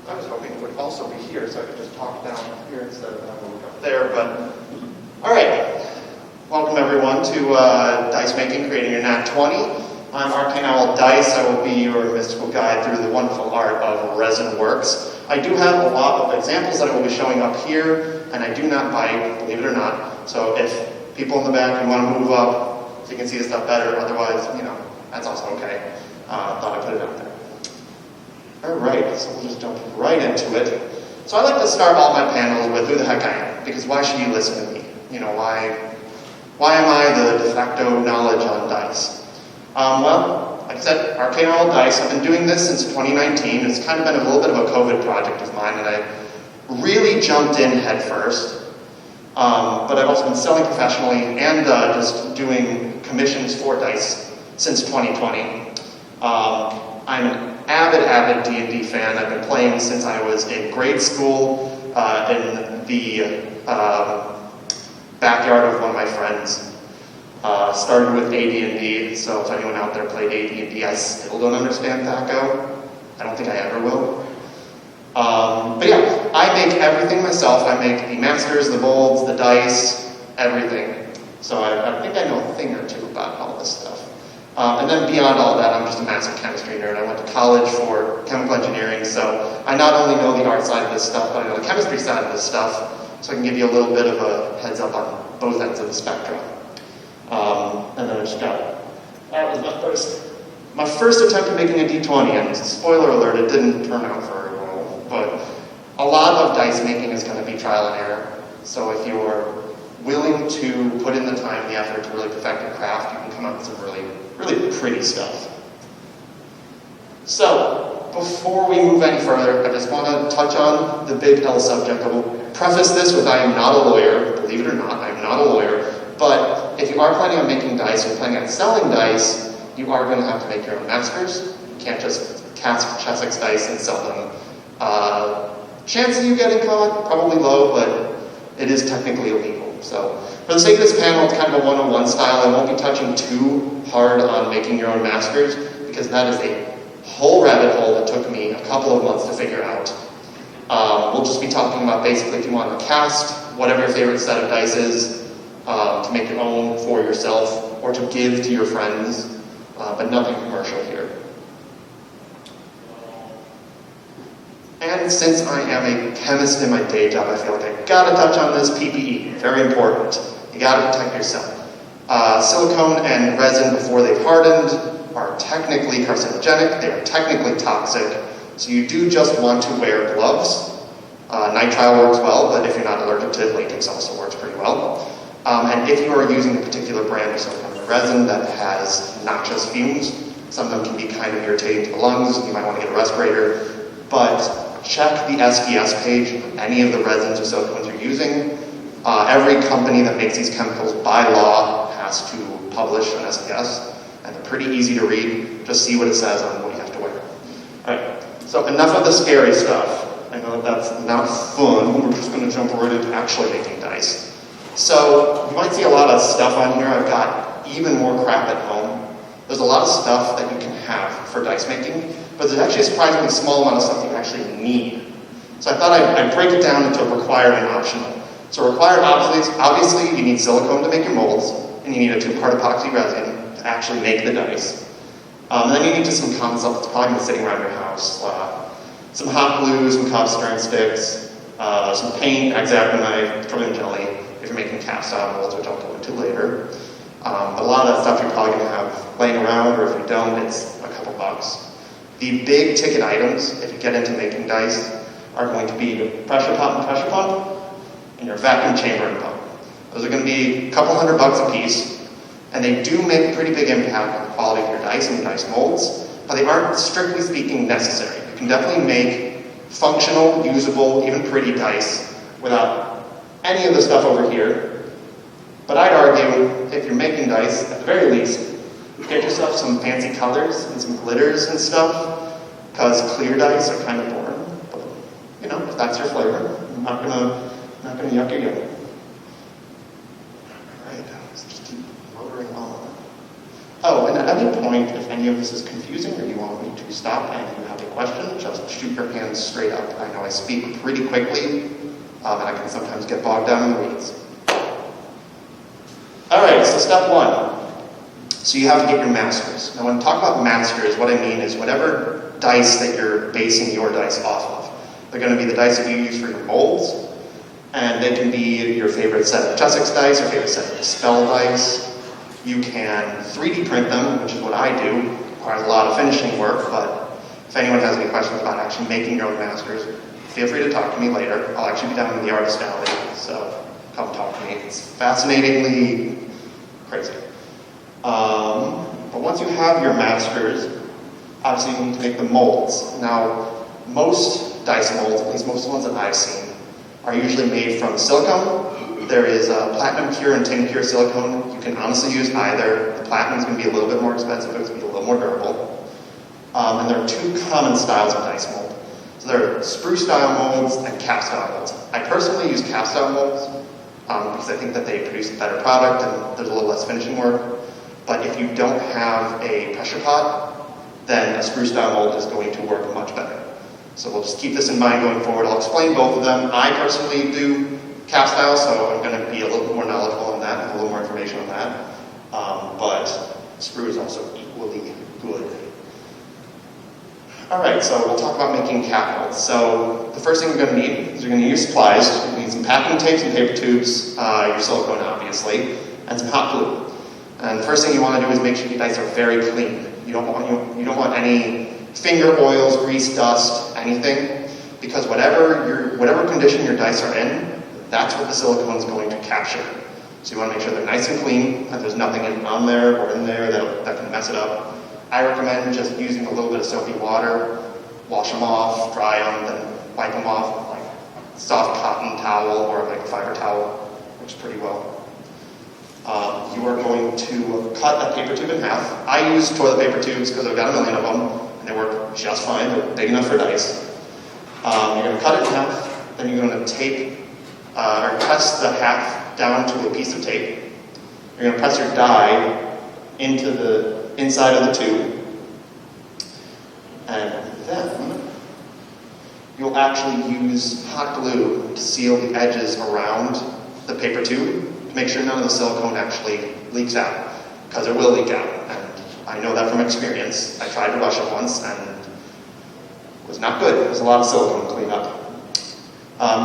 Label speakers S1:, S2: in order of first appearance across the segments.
S1: I was hoping it would also be here, so I could just talk down here instead of having to look up there, but... All right. Welcome, everyone, to Dice Making, Creating Your Nat 20. I'm Arcane Owl Dice. I will be your mystical guide through the wonderful art of resin works. I do have a lot of examples that I will be showing up here, and I do not bite, believe it or not. So if people in the back, you want to move up so you can see the stuff better, otherwise, that's also okay. Thought I'd put it out there. All right, so we'll just jump right into it. So I like to start all my panels with who the heck I am, because why should you listen to me? Why am I the de facto knowledge on dice? Well, like I said, Arcane Owl Dice. I've been doing this since 2019. It's kind of been a little bit of a COVID project of mine, and I really jumped in head first. But I've also been selling professionally and just doing commissions for dice since 2020. I'm an avid D&D fan. I've been playing since I was in grade school in the backyard of one of my friends. Started with AD&D, so if anyone out there played AD&D, I still don't understand THACO. I don't think I ever will. But yeah, I make everything myself. I make the masters, the molds, the dice, everything. So I think I know a thing or two about all this stuff. And then beyond all that, I'm just a massive chemistry nerd. I went to college for chemical engineering, so I not only know the art side of this stuff, but I know the chemistry side of this stuff, so I can give you a little bit of a heads up on both ends of the spectrum. And then I just that was my first attempt at making a D20, and spoiler alert, it didn't turn out very well. But a lot of dice making is going to be trial and error, so if you're willing to put in the time and the effort to really perfect your craft, you can come up with some really pretty stuff. So, before we move any further, I just want to touch on the big L subject. I will preface this with I am not a lawyer. Believe it or not, I am not a lawyer. But if you are planning on making dice or planning on selling dice, you are going to have to make your own masters. You can't just cast Chessex dice and sell them. Chances of you getting caught, probably low, but it is technically illegal. So, for the sake of this panel, it's kind of a one-on-one style. I won't be touching too hard on making your own masters, because that is a whole rabbit hole that took me a couple of months to figure out. We'll just be talking about basically if you want to cast whatever your favorite set of dice is, to make your own for yourself, or to give to your friends, but nothing commercial here. And since I am a chemist in my day job, I feel like I gotta touch on this PPE. Very important. You gotta protect yourself. Silicone and resin, before they've hardened, are technically carcinogenic. They are technically toxic. So you do just want to wear gloves. Nitrile works well, but if you're not allergic to it, latex also works pretty well. And if you are using a particular brand of silicone resin that has noxious fumes, some of them can be kind of irritating to the lungs. You might want to get a respirator. But check the SDS page of any of the resins or silicones you're using. Every company that makes these chemicals by law has to publish an SDS, and they're pretty easy to read. Just see what it says on what you have to wear. Alright, so enough of the scary stuff. I know that's not fun. We're just going to jump right into actually making dice. So, you might see a lot of stuff on here. I've got even more crap at home. There's a lot of stuff that you can have for dice making, but there's actually a surprisingly small amount of stuff you actually need. So I thought I'd break it down into required and optional. So required, obviously, you need silicone to make your molds, and you need a 2-part epoxy resin to actually make the dice. And then you need just some common stuff that's probably been sitting around your house. Some hot glue, some cob stirring sticks, some paint, X-Acto knife, petroleum jelly, if you're making cast iron molds, which I'll go into later. But a lot of that stuff you're probably going to have laying around, or if you don't, it's a couple bucks. The big ticket items, if you get into making dice, are going to be your pressure pot and pressure pump, and your vacuum chamber and pump. Those are going to be a couple $100 a piece, and they do make a pretty big impact on the quality of your dice and your dice molds, but they aren't, strictly speaking, necessary. You can definitely make functional, usable, even pretty dice without any of the stuff over here. But I'd argue, if you're making dice, at the very least, get yourself some fancy colors and some glitters and stuff, because clear dice are kind of boring. But, if that's your flavor, I'm not gonna yuck your yum. Alright, let's just keep motoring on. Oh, and at any point, if any of this is confusing or you want me to you stop and you have a question, just shoot your hand straight up. I know I speak pretty quickly, and I can sometimes get bogged down in the weeds. All right, so step one. So you have to get your masters. Now when I talk about masters, what I mean is whatever dice that you're basing your dice off of. They're going to be the dice that you use for your molds, and they can be your favorite set of Chessex dice, your favorite set of Dispel dice. You can 3D print them, which is what I do. It requires a lot of finishing work, but if anyone has any questions about actually making your own masters, feel free to talk to me later. I'll actually be down in the Artist Alley, so come talk to me. It's fascinatingly crazy. But once you have your masters, obviously you need to make the molds. Now, most dice molds, at least most of the ones that I've seen, are usually made from silicone. There is platinum cure and tin cure silicone. You can honestly use either. The platinum is going to be a little bit more expensive, but it's going to be a little more durable. And there are two common styles of dice mold. So there are sprue style molds and cap style molds. I personally use cap style molds because I think that they produce a better product and there's a little less finishing work. But if you don't have a pressure pot, then a sprue style mold is going to work much better. So we'll just keep this in mind going forward. I'll explain both of them. I personally do cap style, so I'm going to be a little bit more knowledgeable on that and a little more information on that. But sprue is also equally good. All right, so we'll talk about making cap molds. So the first thing you're going to need is you're going to use supplies. You're going to need some packing tape, some paper tubes, your silicone obviously, and some hot glue. And the first thing you want to do is make sure your dice are very clean. You don't want any finger oils, grease, dust, anything, because whatever condition your dice are in, that's what the silicone is going to capture. So you want to make sure they're nice and clean, and there's nothing on there or in there that can mess it up. I recommend just using a little bit of soapy water, wash them off, dry them, then wipe them off with like a soft cotton towel or like a fiber towel. Works pretty well. You are going to cut a paper tube in half. I use toilet paper tubes because I've got a million of them, and they work just fine. They're big enough for dice. You're going to cut it in half, then you're going to tape or press the half down to a piece of tape. You're going to press your die into the inside of the tube, and then you'll actually use hot glue to seal the edges around the paper tube to make sure none of the silicone actually leaks out, because it will leak out, and I know that from experience. I tried to rush it once, and it was not good. There's a lot of silicone to clean up.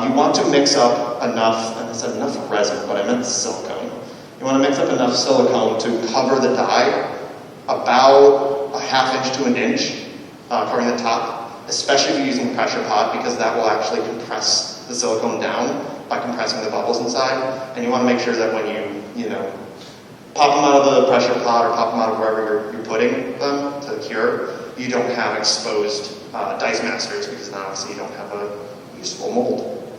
S1: You want to mix up enough, and I said enough resin, but I meant silicone. You want to mix up enough silicone to cover the die about a half inch to an inch, covering the top, especially if you're using a pressure pot, because that will actually compress the silicone down by compressing the bubbles inside. And you want to make sure that when you pop them out of the pressure pot or pop them out of wherever you're putting them to cure, you don't have exposed dice masters, because then obviously you don't have a useful mold.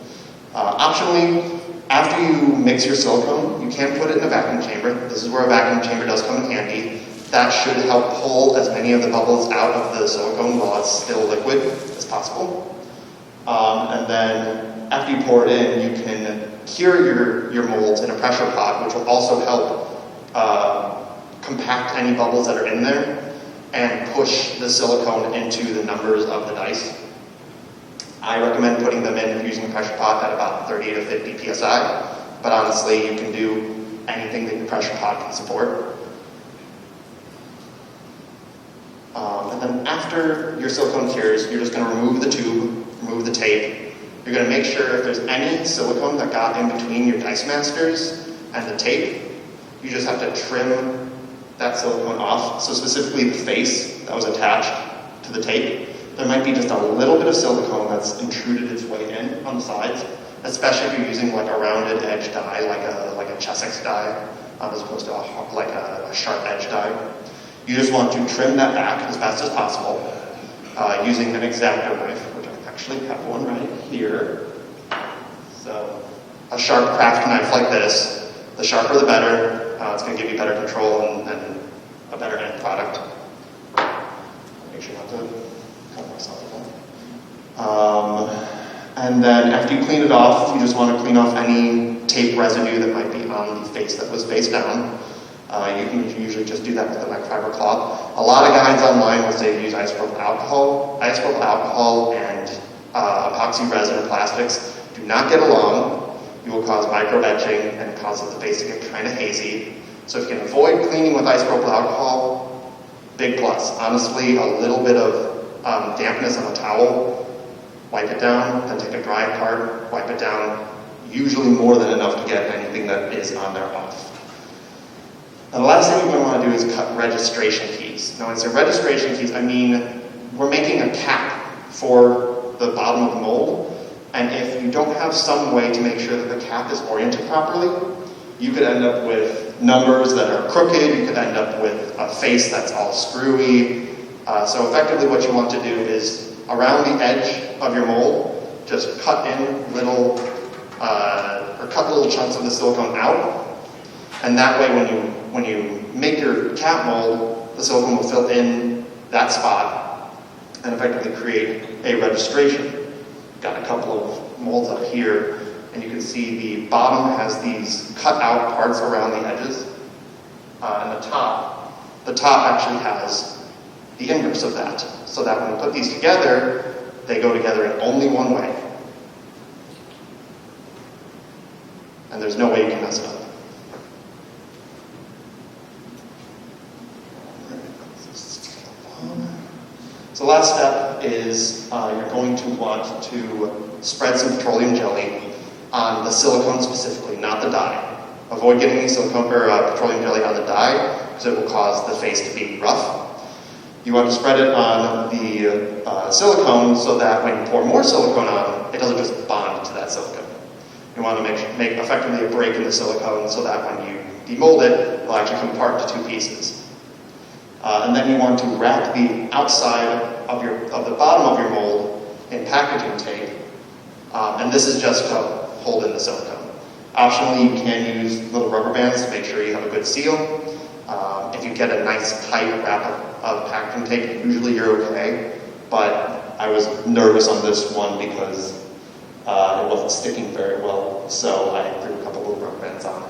S1: Optionally, after you mix your silicone, you can put it in a vacuum chamber. This is where a vacuum chamber does come in handy. That should help pull as many of the bubbles out of the silicone while it's still liquid as possible. And then after you pour it in, you can cure your molds in a pressure pot, which will also help compact any bubbles that are in there and push the silicone into the numbers of the dice. I recommend putting them in using a pressure pot at about 30 to 50 psi, but honestly, you can do anything that your pressure pot can support. And then after your silicone cures, you're just going to remove the tube, remove the tape. You're going to make sure if there's any silicone that got in between your dice masters and the tape, you just have to trim that silicone off. So specifically the face that was attached to the tape, there might be just a little bit of silicone that's intruded its way in on the sides, especially if you're using like a rounded edge die, like a Chessex die, as opposed to a sharp edge die. You just want to trim that back as fast as possible using an X-Acto knife, which I actually have one right here. So a sharp craft knife like this, the sharper the better. It's going to give you better control and a better end product. Make sure not to cut myself with that. And then after you clean it off, you just want to clean off any tape residue that might be on the face that was face down. You can usually just do that with a microfiber cloth. A lot of guides online will say use isopropyl alcohol. Isopropyl alcohol and epoxy resin or plastics do not get along. You will cause micro etching and causes the base to get kind of hazy. So if you can avoid cleaning with isopropyl alcohol, big plus. Honestly, a little bit of dampness on a towel, wipe it down, then take a dry part, wipe it down. Usually more than enough to get anything that is on there off. Now, the last thing you're going to want to do is cut registration keys. Now, when I say registration keys, I mean we're making a cap for the bottom of the mold, and if you don't have some way to make sure that the cap is oriented properly, you could end up with numbers that are crooked, you could end up with a face that's all screwy. So effectively what you want to do is, around the edge of your mold, just cut in little, or cut little chunks of the silicone out, and that way when you make your cap mold, the silicone will fill in that spot and effectively create a registration. Got a couple of molds up here, and you can see the bottom has these cut out parts around the edges, and the top actually has the inverse of that, so that when you put these together, they go together in only one way. And there's no way you can mess it up. So the last step is you're going to want to spread some petroleum jelly on the silicone specifically, not the dye. Avoid getting any silicone or petroleum jelly on the dye, because it will cause the face to be rough. You want to spread it on the silicone so that when you pour more silicone on, it doesn't just bond to that silicone. You want to make effectively a break in the silicone so that when you demold it, it'll actually come apart to two pieces. And then you want to wrap the outside of the bottom of your mold in packaging tape, and this is just to hold in the silicone. Optionally, you can use little rubber bands to make sure you have a good seal. If you get a nice tight wrap of packaging tape, usually you're okay, but I was nervous on this one because it wasn't sticking very well, so I threw a couple little rubber bands on.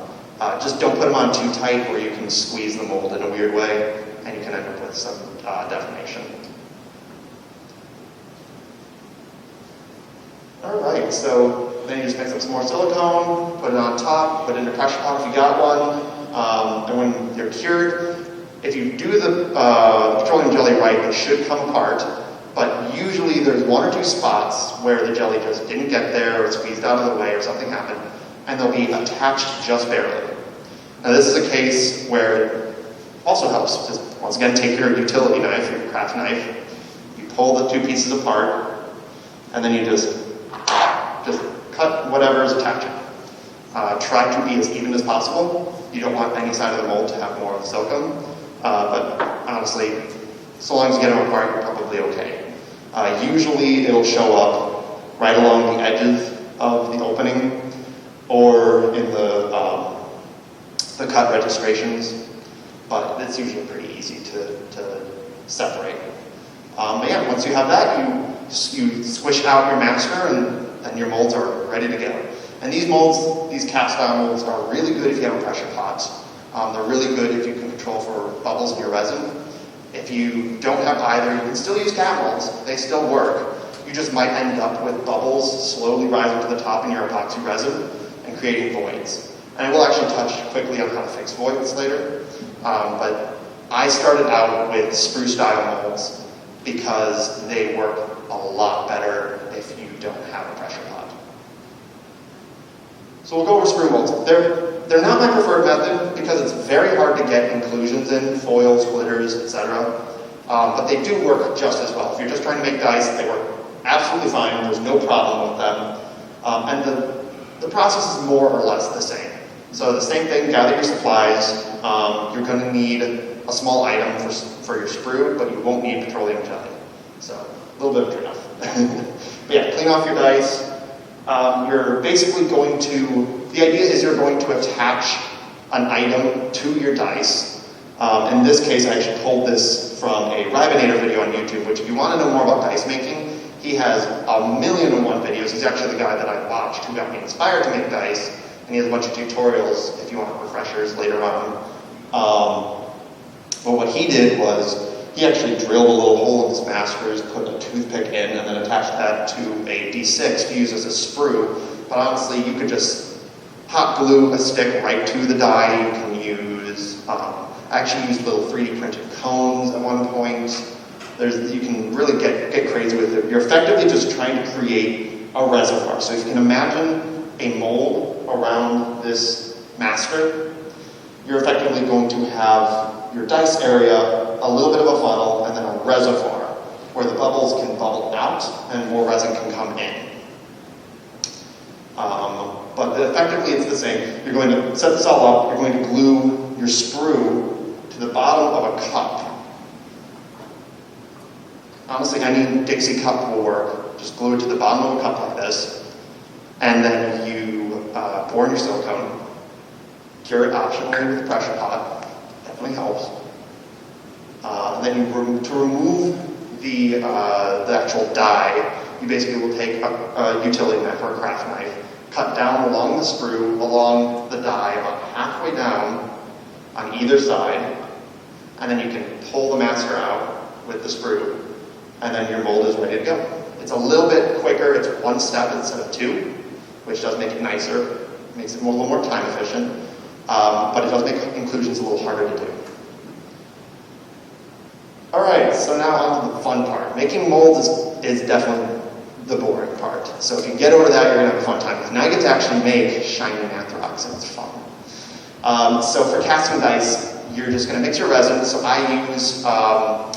S1: Just don't put them on too tight or you can squeeze the mold in a weird way, and you can end up with some deformation. Alright, so then you just mix up some more silicone, put it on top, put it in a pressure pot if you got one, and when you're cured, if you do the petroleum jelly right, it should come apart, but usually there's one or two spots where the jelly just didn't get there or squeezed out of the way or something happened, and they'll be attached just barely. Now this is a case where it also helps. Just once again, take your utility knife, your craft knife, you pull the two pieces apart, and then you just cut whatever is attaching. Try to be as even as possible. You don't want any side of the mold to have more of the silicone, but honestly, so long as you get them apart, you're probably okay. Usually it'll show up right along the edges of the opening or in the cut registrations, but it's usually pretty easy to separate. But yeah, once you have that, you squish out your master and your molds are ready to go. And these molds, these cast-style molds, are really good if you have a pressure pot. They're really good if you can control for bubbles in your resin. If you don't have either, you can still use cap molds. They still work. You just might end up with bubbles slowly rising to the top in your epoxy resin and creating voids. And we'll actually touch quickly on how to fix voids later. But I started out with sprue-style molds because they work a lot better if you don't have a pressure pot. So we'll go over sprue molds. They're not my preferred method because it's very hard to get inclusions in, foils, glitters, etc. But they do work just as well. If you're just trying to make dice, they work absolutely fine. There's no problem with them. And the process is more or less the same. So the same thing, gather your supplies. You're going to need a small item for your sprue, but you won't need petroleum jelly. So a little bit of trade-off. But yeah, clean off your dice. You're basically going to, the idea is you're going to attach an item to your dice. In this case, I actually pulled this from a Ribinator video on YouTube, which if you want to know more about dice making, he has 1,000,001 videos. He's actually the guy that I watched who got me inspired to make dice, and he has a bunch of tutorials if you want refreshers later on. But what he did was he actually drilled a little hole in his masters, put a toothpick in, and then attached that to a D6 to use as a sprue. But honestly, you could just hot glue a stick right to the die. You can use, I actually used little 3D printed cones at one point. You can really get crazy with it. You're effectively just trying to create a reservoir. So if you can imagine a mold around this master, you're effectively going to have your dice area, a little bit of a funnel, and then a reservoir where the bubbles can bubble out and more resin can come in. But effectively it's the same. You're going to set this all up, you're going to glue your sprue to the bottom of a cup. Honestly, any Dixie cup will work. Just glue it to the bottom of a cup like this, and then you pour in your silicone, cure it optionally with a pressure pot, definitely helps. Then to remove the actual die, you basically will take a utility knife or a craft knife, cut down along the sprue, along the die, about halfway down on either side, and then you can pull the master out with the sprue, and then your mold is ready to go. It's a little bit quicker, it's one step instead of two, which does make it nicer, makes it a little more time efficient, but it does make inclusions a little harder to do. Alright, so now on to the fun part. Making molds is definitely the boring part. So if you get over that, you're going to have a fun time. Because now you get to actually make shiny anthrax, and it's fun. So for casting dice, you're just going to mix your resin. So I use, God,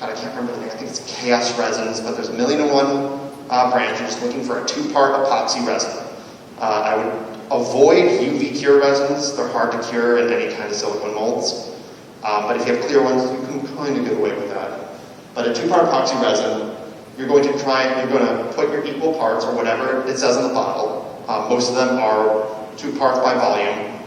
S1: I can't remember the name, I think it's Chaos Resins, but there's 1,000,001 brands. You're just looking for a 2-part epoxy resin. I would avoid UV cure resins. They're hard to cure in any kind of silicone molds. But if you have clear ones, you can kind of get away with that. But a 2-part epoxy resin, you're going to put your equal parts, or whatever it says on the bottle. Most of them are 2 parts by volume.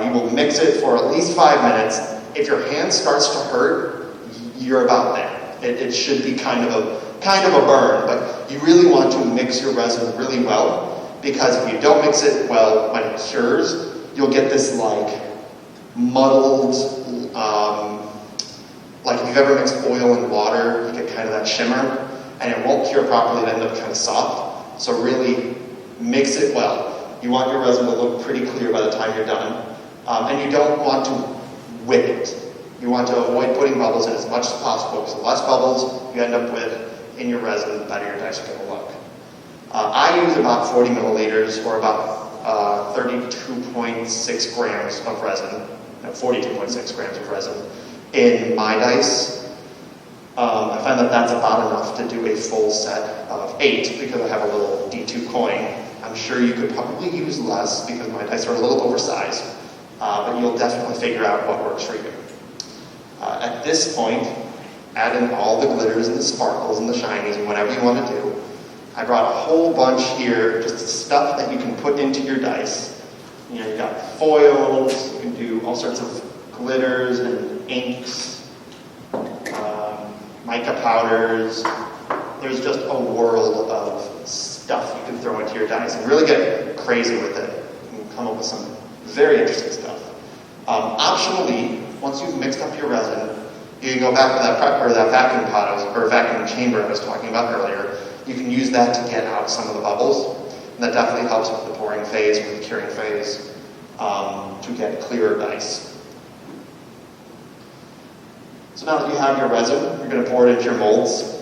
S1: You will mix it for at least 5 minutes. If your hand starts to hurt, you're about there. It should be kind of a burn, but you really want to mix your resin really well, because if you don't mix it well when it cures, you'll get this like muddled, like if you've ever mixed oil and water, you get kind of that shimmer, and it won't cure properly, it ends up kind of soft. So really mix it well. You want your resin to look pretty clear by the time you're done. And you don't want to whip it. You want to avoid putting bubbles in as much as possible, because the less bubbles you end up with in your resin, the better your dice are going to look. I use about 40 milliliters, or about 32.6 grams of resin, 42.6 grams of resin in my dice. I find that that's about enough to do a full set of 8, because I have a little D2 coin. I'm sure you could probably use less, because my dice are a little oversized, but you'll definitely figure out what works for you. At this point, add in all the glitters and the sparkles and the shinies and whatever you want to do. I brought a whole bunch here, just stuff that you can put into your dice. You know, you got foils, you can do all sorts of glitters and inks, mica powders. There's just a world of stuff you can throw into your dice and really get crazy with it. You can come up with some very interesting stuff. Optionally, once you've mixed up your resin, you can go back to that vacuum pot or vacuum chamber I was talking about earlier. You can use that to get out some of the bubbles, and that definitely helps with the pouring phase, with the curing phase, to get clearer dice. So now that you have your resin, you're going to pour it into your molds.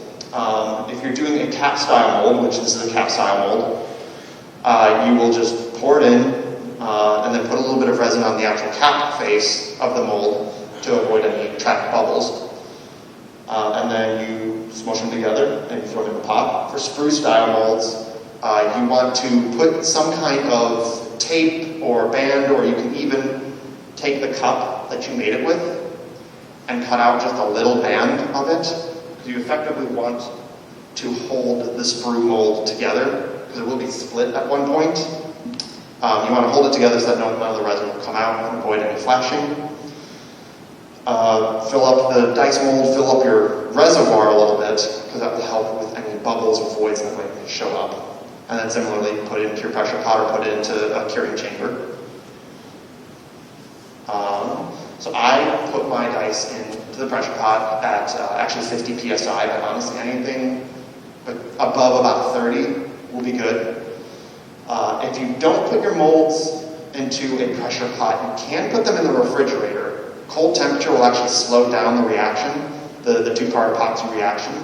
S1: If you're doing a cap style mold, which this is a cap style mold, you will just pour it in, and then put a little bit of resin on the actual cap face of the mold to avoid any trapped bubbles. And then you smush them together and you throw them in the pot. For sprue style molds, you want to put some kind of tape or band, or you can even take the cup that you made it with and cut out just a little band of it, because you effectively want to hold the sprue mold together, because it will be split at one point. You want to hold it together so that none of the resin will come out and avoid any flashing. Fill up the dice mold, fill up your reservoir a little bit, because that will help with any bubbles or voids that might show up. And then similarly, put it into your pressure pot or put it into a curing chamber. So I put my dice into the pressure pot at actually 50 psi, but honestly anything above about 30 will be good. If you don't put your molds into a pressure pot, you can put them in the refrigerator. Cold temperature will actually slow down the reaction, the two-part epoxy reaction.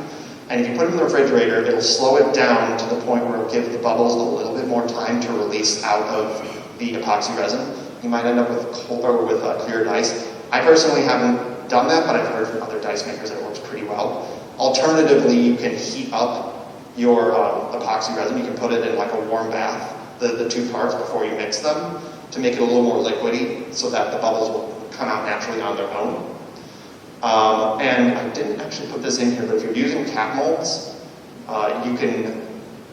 S1: And if you put them in the refrigerator, it'll slow it down to the point where it'll give the bubbles a little bit more time to release out of the epoxy resin. You might end up with clear dice. I personally haven't done that, but I've heard from other dice makers that it works pretty well. Alternatively, you can heat up your epoxy resin. You can put it in like a warm bath, the two parts before you mix them, to make it a little more liquidy so that the bubbles will come out naturally on their own. And I didn't actually put this in here, but if you're using cap molds, you can,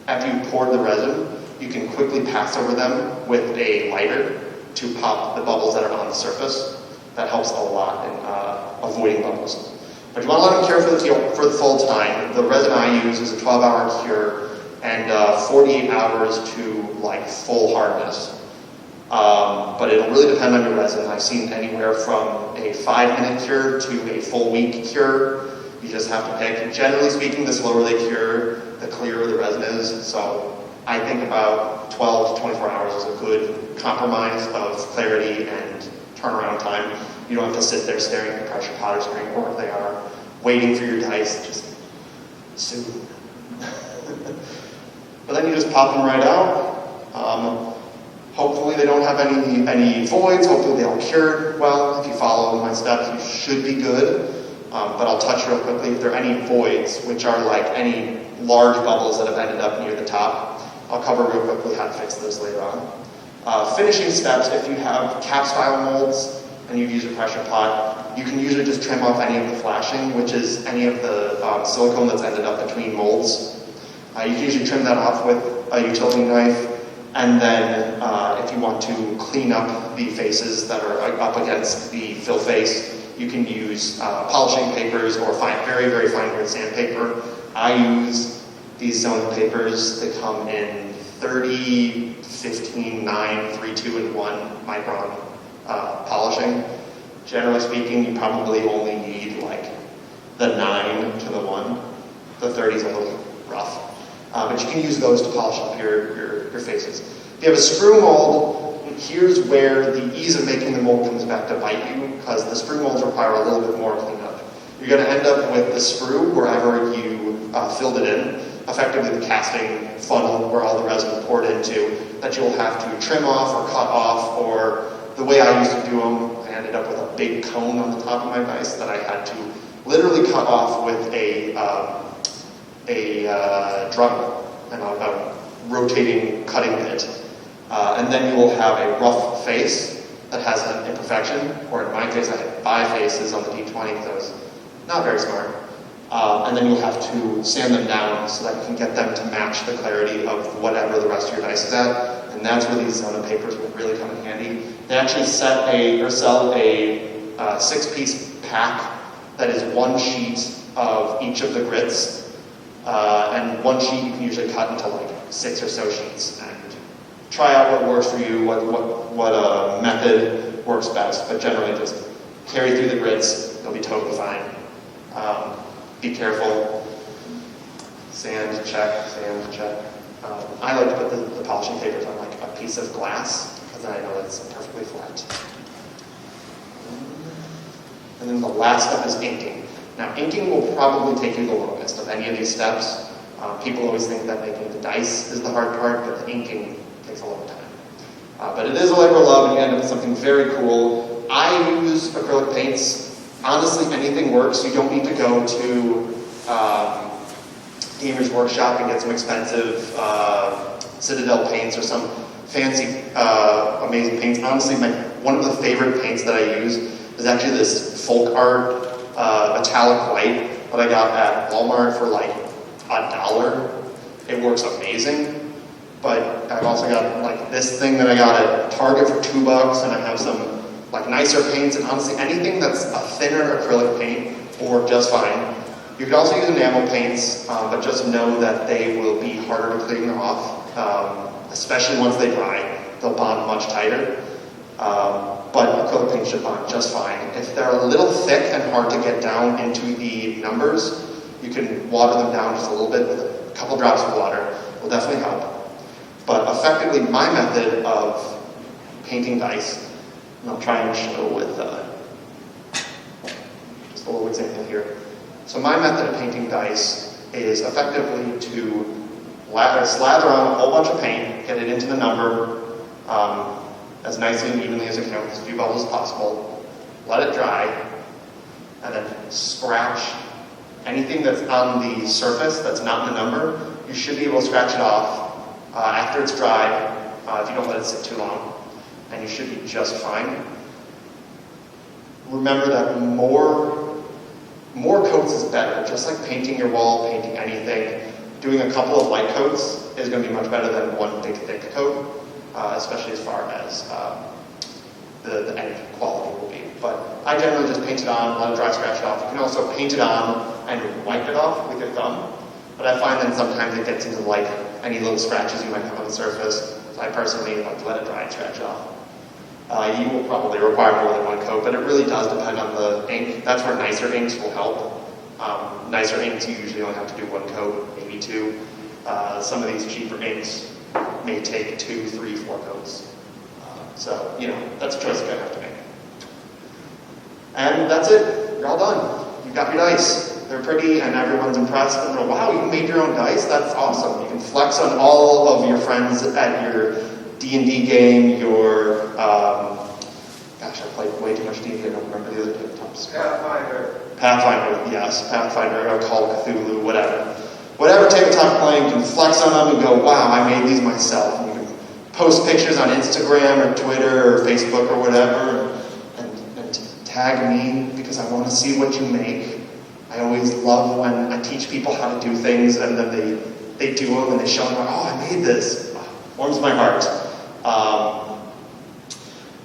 S1: after you pour the resin, you can quickly pass over them with a lighter to pop the bubbles that are on the surface. That helps a lot in avoiding bubbles. But you want to let them cure for the full time. The resin I use is a 12-hour cure and 48 hours to like full hardness. But it'll really depend on your resin. I've seen anywhere from a 5-minute cure to a full week cure. You just have to pick. Generally speaking, the slower they cure, the clearer the resin is. So I think about 12 to 24 hours is a good compromise of clarity and turnaround time. You don't have to sit there staring at the pressure pot or screen or they are waiting for your dice just soon. But then you just pop them right out. Hopefully they don't have any voids. Hopefully they all cured well. If you follow my steps, you should be good. But I'll touch real quickly. If there are any voids, which are like any large bubbles that have ended up near the top, I'll cover real quickly how to fix those later on. Finishing steps, if you have cap style molds and you use a pressure pot, you can usually just trim off any of the flashing, which is any of the silicone that's ended up between molds. You can usually trim that off with a utility knife. And then if you want to clean up the faces that are up against the fill face, you can use polishing papers or very, very fine grit sandpaper. I use these zone papers. They come in 30, 15, 9, 3, 2, and 1 micron polishing. Generally speaking, you probably only need like the 9 to the 1. The 30 is a little rough. But you can use those to polish up your faces. If you have a screw mold, here's where the ease of making the mold comes back to bite you, because the screw molds require a little bit more cleanup. You're going to end up with the screw wherever you filled it in, effectively the casting funnel where all the resin is poured into, that you'll have to trim off or cut off, or the way I used to do them, I ended up with a big cone on the top of my dice that I had to literally cut off with a drum and a rotating cutting bit. And then you will have a rough face that has an imperfection, or in my case I had 5 faces on the D20 because I was not very smart. And then you'll have to sand them down so that you can get them to match the clarity of whatever the rest of your dice is at. And that's where these zona papers will really come in handy. They actually sell a 6-piece pack that is 1 sheet of each of the grits. And 1 sheet you can usually cut into like 6 or so sheets. And try out what works for you, what method works best. But generally just carry through the grits. You'll be totally fine. Be careful. Sand check. I like to put the polishing papers on like a piece of glass, because then I know it's perfectly flat. And then the last step is inking. Now, inking will probably take you the longest of any of these steps. People always think that making the dice is the hard part, but the inking takes a long time. But it is a labor of love, and you end up with something very cool. I use acrylic paints. Honestly, anything works. You don't need to go to Tamers workshop and get some expensive Citadel paints or some fancy, amazing paints. Honestly, one of the favorite paints that I use is actually this folk art metallic white that I got at Walmart for like $1. It works amazing. But I've also got like this thing that I got at Target for $2, and I have some like nicer paints, and honestly anything that's a thinner acrylic paint will work just fine. You can also use enamel paints, but just know that they will be harder to clean off, especially once they dry. They'll bond much tighter. but acrylic paint should bond just fine. If they're a little thick and hard to get down into the numbers, you can water them down just a little bit with a couple drops of water. It will definitely help. But effectively, my method of painting dice, and I'll try and show with just a little example here. So my method of painting dice is effectively to slather on a whole bunch of paint, get it into the number as nicely and evenly as I can with as few bubbles as possible, let it dry, and then scratch anything that's on the surface that's not in the number. You should be able to scratch it off after it's dried, if you don't let it sit too long, and you should be just fine. Remember that more coats is better. Just like painting your wall, painting anything, doing a couple of light coats is going to be much better than one big thick coat, especially as far as the end quality will be. But I generally just paint it on, let it dry, scratch it off. You can also paint it on and wipe it off with your thumb. But I find that sometimes it gets into like any little scratches you might have on the surface. So I personally like to let it dry and scratch it off. You will probably require more than one coat, but it really does depend on the ink. That's where nicer inks will help. Nicer inks, you usually only have to do one coat, maybe two. Some of these cheaper inks may take 2, 3, 4 coats. So, that's a choice you're going to have to make. And that's it. You're all done. You've got your dice. They're pretty, and everyone's impressed. And they're, wow, you made your own dice? That's awesome. You can flex on all of your friends at your D&D game, your, gosh, I played way too much D&D, I don't remember the other tabletops. Pathfinder, yes, Pathfinder, or Call of Cthulhu, whatever. Whatever tabletop you're playing, you can flex on them and go, wow, I made these myself. And you can post pictures on Instagram or Twitter or Facebook or whatever, and tag me because I want to see what you make. I always love when I teach people how to do things and then they do them and they show them, oh, I made this. Warms my heart.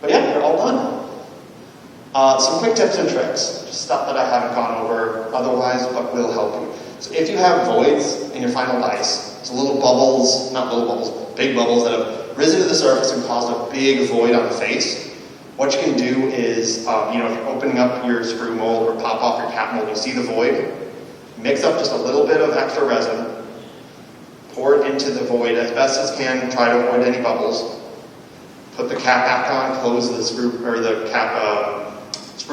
S1: But yeah, they're all done. Some quick tips and tricks, just stuff that I haven't gone over otherwise, but will help you. So if you have voids in your final dice, so little bubbles, not little bubbles, big bubbles that have risen to the surface and caused a big void on the face, what you can do is, if you're opening up your screw mold or pop off your cap mold, you see the void, mix up just a little bit of extra resin, pour it into the void as best as can, try to avoid any bubbles. Put the cap back on, close the screw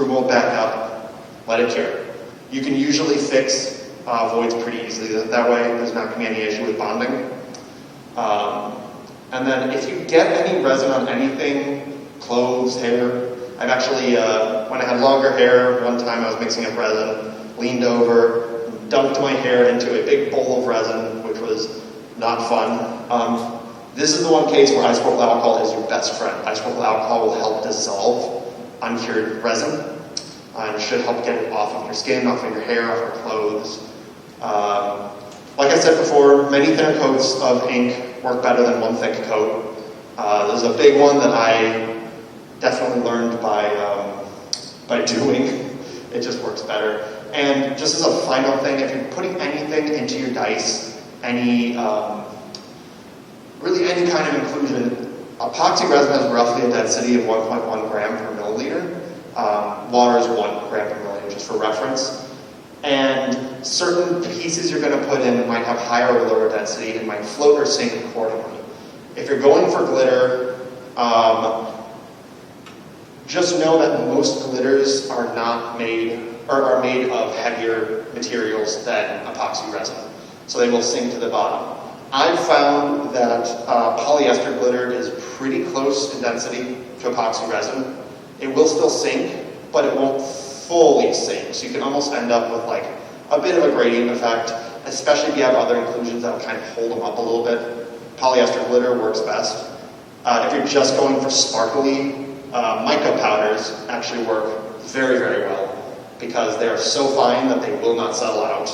S1: mold back up, let it cure. You can usually fix voids pretty easily that way. There's not going to be any issue with bonding. And then if you get any resin on anything, clothes, hair, I've actually, when I had longer hair, one time I was mixing up resin, leaned over, dumped my hair into a big bowl of resin, which was not fun. This is the one case where isopropyl alcohol is your best friend. Isopropyl alcohol will help dissolve uncured resin, and it should help get it off of your skin, off of your hair, off your clothes. Like I said before, many thinner coats of ink work better than one thick coat. There's a big one that I definitely learned by doing. It just works better. And just as a final thing, if you're putting anything into your dice, really any kind of inclusion, epoxy resin has roughly a density of 1.1 gram per milliliter. Water is 1 gram per milliliter, just for reference. And certain pieces you're going to put in might have higher or lower density and might float or sink accordingly. If you're going for glitter, just know that most glitters are made of heavier materials than epoxy resin, so they will sink to the bottom. I've found that polyester glitter is pretty close in density to epoxy resin. It will still sink, but it won't fully sink, so you can almost end up with like a bit of a gradient effect, especially if you have other inclusions that will kind of hold them up a little bit. Polyester glitter works best. If you're just going for sparkly, mica powders actually work very, very well because they are so fine that they will not settle out.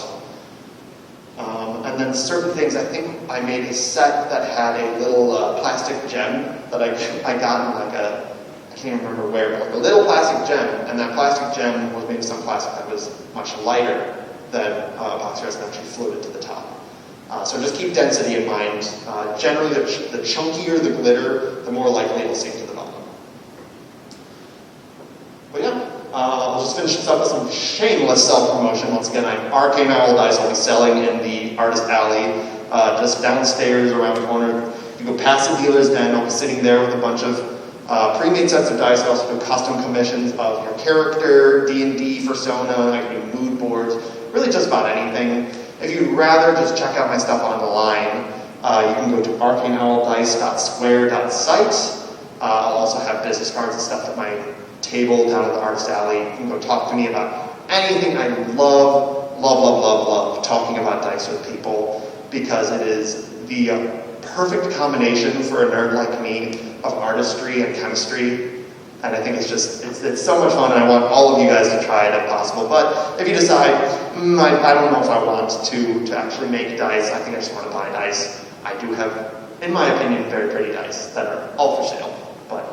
S1: And then certain things, I think I made a set that had a little plastic gem that I got in like I can't even remember where, but like a little plastic gem, and that plastic gem was made of some plastic that was much lighter than epoxy resin actually floated to the top. So just keep density in mind. Generally, the chunkier the glitter, the more likely it will sink to the bottom. some shameless self-promotion. Once again, I'm Arcane Owl Dice. I'll be selling in the Artist Alley, just downstairs around the corner. You go past the dealer's den, I'll be sitting there with a bunch of pre-made sets of dice. I also do custom commissions of your character, D&D, Persona, I can do mood boards, really just about anything. If you'd rather just check out my stuff online, you can go to arcaneowldice.square.site. I'll also have business cards and stuff at my table down at the Artist Alley. You can go talk to me about anything. I love talking about dice with people because it is the perfect combination for a nerd like me of artistry and chemistry. And I think it's so much fun, and I want all of you guys to try it if possible. But if you decide, I don't know if I want to actually make dice, I think I just want to buy dice. I do have, in my opinion, very pretty dice that are all for sale. But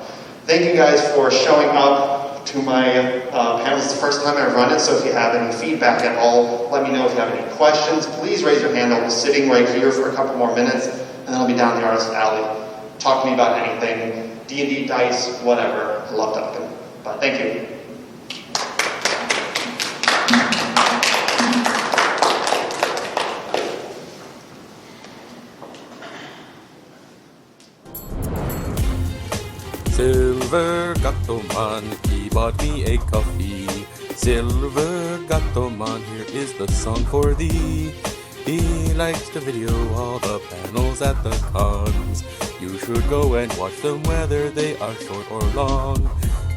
S1: thank you guys for showing up to my panel. It's the first time I've run it, so if you have any feedback at all, let me know. If you have any questions, please raise your hand. I'll be sitting right here for a couple more minutes, and then I'll be down the Artist Alley. Talk to me about anything, D&D, dice, whatever. I love talking. But thank you.
S2: Silver Gattoman, he bought me a coffee. Silver Gattoman, here is the song for thee. He likes to video all the panels at the cons. You should go and watch them whether they are short or long.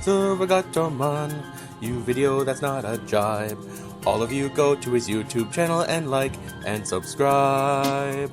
S2: Silver Gattoman, you video that's not a jibe. All of you go to his YouTube channel and like and subscribe.